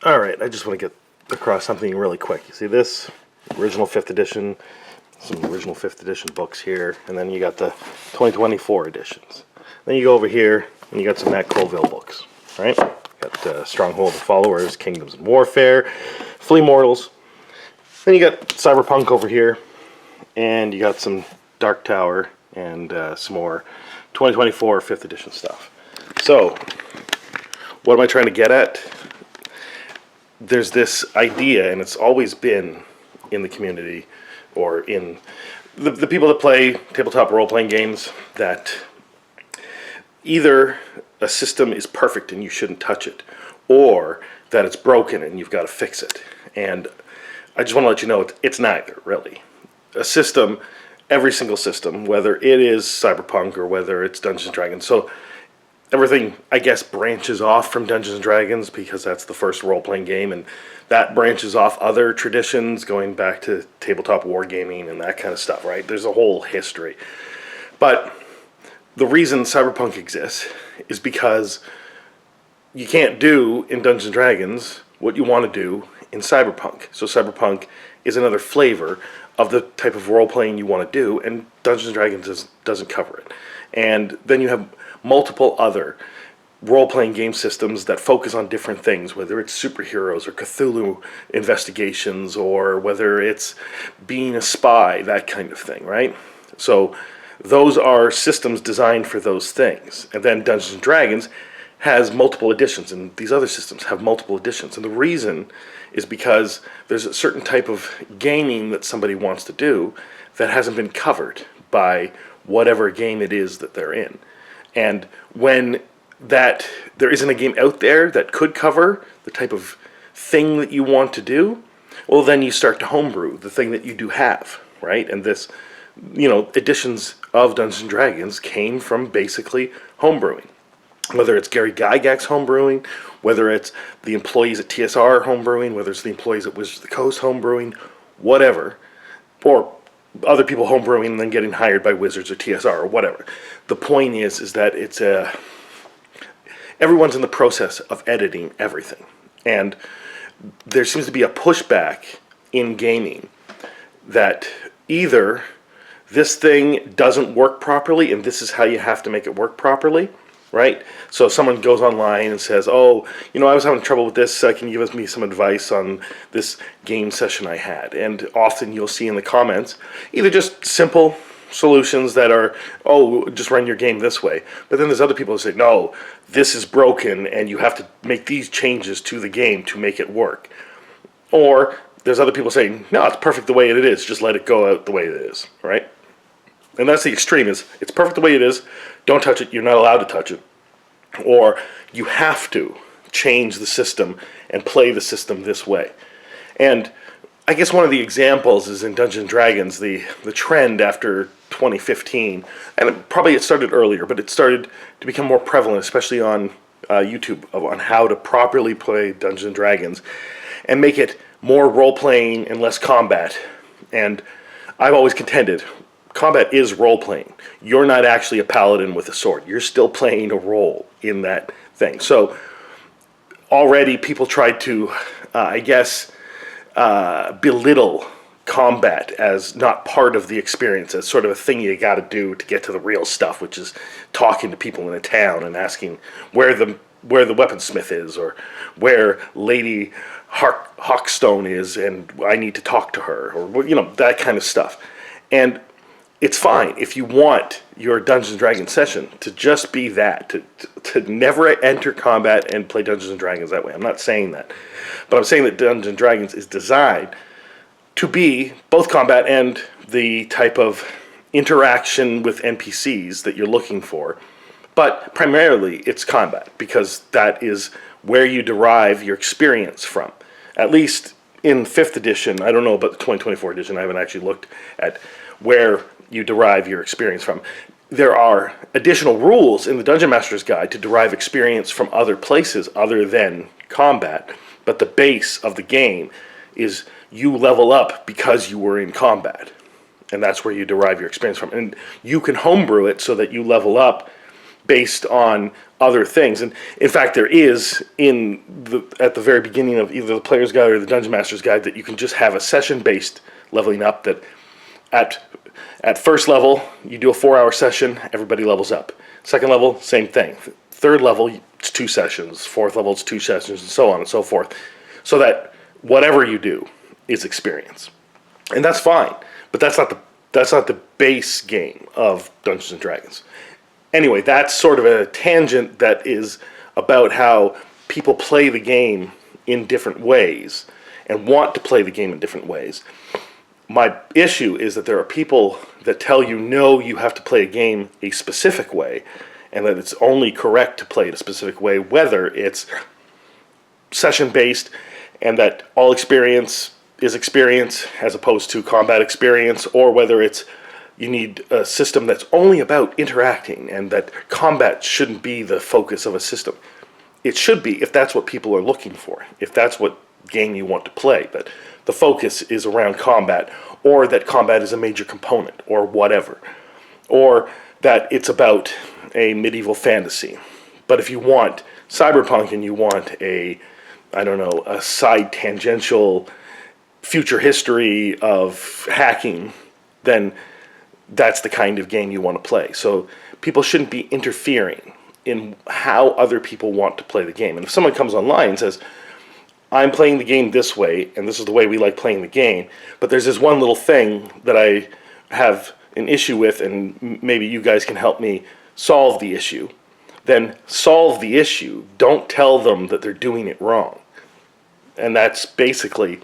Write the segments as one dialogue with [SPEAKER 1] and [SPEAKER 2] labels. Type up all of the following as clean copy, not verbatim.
[SPEAKER 1] Alright, I just want to get across something really quick. You see this? Original 5th edition, some original 5th edition books here, and then you got the 2024 editions. Then you go over here, and you got some Matt Colville books, right? Got Stronghold of Followers, Kingdoms and Warfare, Flea Mortals. Then you got Cyberpunk over here, and you got some Dark Tower, and some more 2024 5th edition stuff. So, what am I trying to get at? There's this idea, and it's always been in the community, or in the people that play tabletop role-playing games, that either a system is perfect and you shouldn't touch it, or that it's broken and you've got to fix it. And I just want to let you know it's neither, really. A system, every single system, whether it is Cyberpunk or whether it's Dungeons & Dragons, so everything, I guess, branches off from Dungeons & Dragons because that's the first role-playing game, and that branches off other traditions going back to tabletop wargaming and that kind of stuff, right? There's a whole history. But the reason Cyberpunk exists is because you can't do in Dungeons & Dragons what you want to do in Cyberpunk. So Cyberpunk is another flavor of the type of role-playing you want to do, and Dungeons & Dragons doesn't cover it. And then you have multiple other role-playing game systems that focus on different things, whether it's superheroes or Cthulhu investigations, or whether it's being a spy, that kind of thing, right? So those are systems designed for those things. And then Dungeons & Dragons has multiple editions, and these other systems have multiple editions. And the reason is because there's a certain type of gaming that somebody wants to do that hasn't been covered by whatever game it is that they're in. And when there isn't a game out there that could cover the type of thing that you want to do, well, then you start to homebrew the thing that you do have, right? And this, editions of Dungeons & Dragons came from basically homebrewing. Whether it's Gary Gygax homebrewing, whether it's the employees at TSR homebrewing, whether it's the employees at Wizards of the Coast homebrewing, whatever, or other people homebrewing and then getting hired by Wizards or TSR or whatever. The point is that it's everyone's in the process of editing everything. And there seems to be a pushback in gaming that either this thing doesn't work properly and this is how you have to make it work properly, right? So someone goes online and says, I was having trouble with this, can you give me some advice on this game session I had? And often you'll see in the comments either just simple solutions that are, just run your game this way. But then there's other people who say, no, this is broken and you have to make these changes to the game to make it work. Or there's other people saying, no, it's perfect the way it is, just let it go out the way it is, right? And that's the extreme, is it's perfect the way it is, don't touch it, you're not allowed to touch it. Or you have to change the system and play the system this way. And I guess one of the examples is in Dungeons & Dragons, the trend after 2015, and it started earlier, but it started to become more prevalent, especially on YouTube, on how to properly play Dungeons & Dragons and make it more role-playing and less combat. And I've always contended, combat is role-playing. You're not actually a paladin with a sword. You're still playing a role in that thing. So already people tried to, belittle combat as not part of the experience, as sort of a thing you got to do to get to the real stuff, which is talking to people in a town and asking where the weaponsmith is, or where Lady Hawkstone is, and I need to talk to her, or that kind of stuff. And it's fine if you want your Dungeons & Dragons session to just be that, to never enter combat and play Dungeons & Dragons that way. I'm not saying that. But I'm saying that Dungeons & Dragons is designed to be both combat and the type of interaction with NPCs that you're looking for. But primarily it's combat, because that is where you derive your experience from. At least in 5th edition, I don't know about the 2024 edition, I haven't actually looked at where you derive your experience from. There are additional rules in the Dungeon Master's Guide to derive experience from other places other than combat, but the base of the game is you level up because you were in combat, and that's where you derive your experience from. And you can homebrew it so that you level up based on other things. And in fact, there is at the very beginning of either the Player's Guide or the Dungeon Master's Guide that you can just have a session-based leveling up. That at first level you do a 4-hour session, everybody levels up. Second level, same thing. Third level, it's 2 sessions. Fourth level, it's 2 sessions, and so on and so forth. So that whatever you do is experience, and that's fine. But that's not the base game of Dungeons and Dragons. Anyway, that's sort of a tangent that is about how people play the game in different ways and want to play the game in different ways. My issue is that there are people that tell you, no, you have to play a game a specific way, and that it's only correct to play it a specific way, whether it's session-based and that all experience is experience as opposed to combat experience, or whether it's you need a system that's only about interacting and that combat shouldn't be the focus of a system. It should be if that's what people are looking for, if that's what game you want to play, that the focus is around combat, or that combat is a major component, or whatever, or that it's about a medieval fantasy. But if you want cyberpunk and you want a side tangential future history of hacking, then that's the kind of game you want to play. So people shouldn't be interfering in how other people want to play the game. And if someone comes online and says, I'm playing the game this way, and this is the way we like playing the game, but there's this one little thing that I have an issue with, and maybe you guys can help me solve the issue, then solve the issue. Don't tell them that they're doing it wrong. And that's basically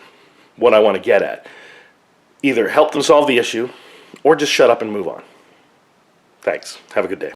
[SPEAKER 1] what I want to get at. Either help them solve the issue, or just shut up and move on. Thanks. Have a good day.